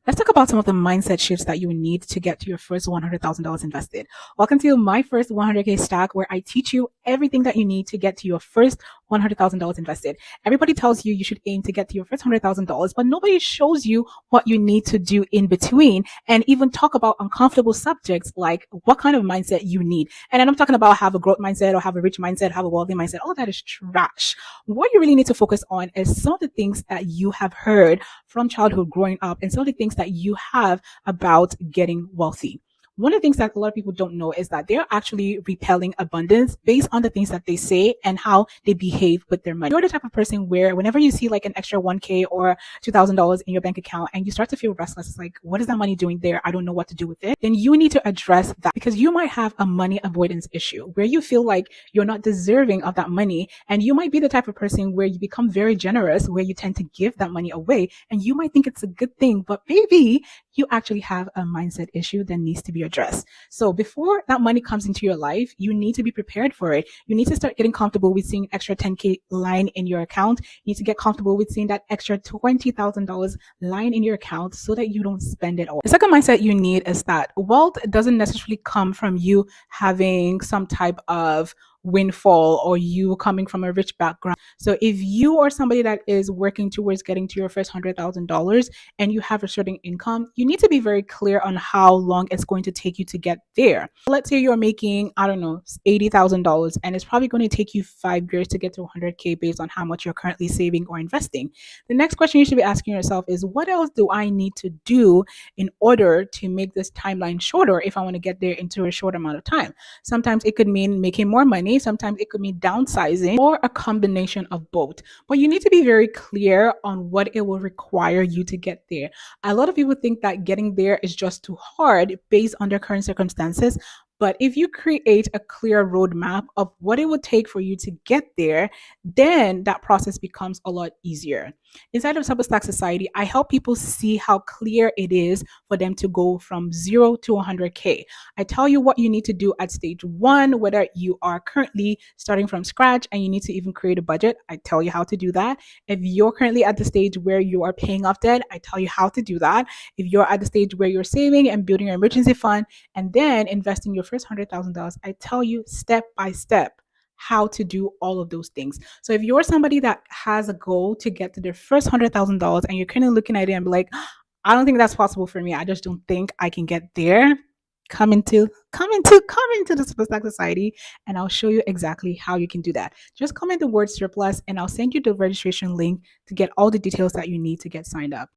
Let's talk about some of the mindset shifts that you need to get to your first $100,000 invested. Welcome to my first 100K stack, where I teach you everything that you need to get to your first $100,000 invested. Everybody tells you should aim to get to your first $100,000, but nobody shows you what you need to do in between and even talk about uncomfortable subjects like what kind of mindset you need. And I'm talking about have a growth mindset or have a rich mindset, have a wealthy mindset. All of that is trash. What you really need to focus on is some of the things that you have heard from childhood growing up and some of the things that you have about getting wealthy. One of the things that a lot of people don't know is that they're actually repelling abundance based on the things that they say and how they behave with their money. You're the type of person where whenever you see like an extra 1K or $2,000 in your bank account and you start to feel restless, it's like, what is that money doing there? I don't know what to do with it. Then you need to address that, because you might have a money avoidance issue where you feel like you're not deserving of that money. And you might be the type of person where you become very generous, where you tend to give that money away. And you might think it's a good thing, but maybe you actually have a mindset issue that needs to be addressed. So before that money comes into your life, you need to be prepared for it. You need to start getting comfortable with seeing extra 10K line in your account. You need to get comfortable with seeing that extra $20,000 line in your account so that you don't spend it all. The second mindset you need is that wealth doesn't necessarily come from you having some type of windfall or you coming from a rich background. So if you are somebody that is working towards getting to your first $100,000 and you have a certain income, you need to be very clear on how long it's going to take you to get there. Let's say you're making, I don't know, $80,000, and it's probably going to take you 5 years to get to 100K based on how much you're currently saving or investing. The next question you should be asking yourself is, what else do I need to do in order to make this timeline shorter if I want to get there into a short amount of time? Sometimes it could mean making more money. Sometimes it could mean downsizing, or a combination of both. But you need to be very clear on what it will require you to get there. A lot of people think that getting there is just too hard based on their current circumstances. But if you create a clear roadmap of what it would take for you to get there, then that process becomes a lot easier. Inside of Substack Society, I help people see how clear it is for them to go from 0 to 100K. I tell you what you need to do at stage 1, whether you are currently starting from scratch and you need to even create a budget. I tell you how to do that. If you're currently at the stage where you are paying off debt, I tell you how to do that. If you're at the stage where you're saving and building your emergency fund and then investing your first $100,000, I tell you step by step how to do all of those things. So if you're somebody that has a goal to get to their first $100,000 and you're kind of looking at it and be like, I don't think that's possible for me, I just don't think I can get there, come into the Superstack Society, and I'll show you exactly how you can do that. Just comment the word surplus and I'll send you the registration link to get all the details that you need to get signed up.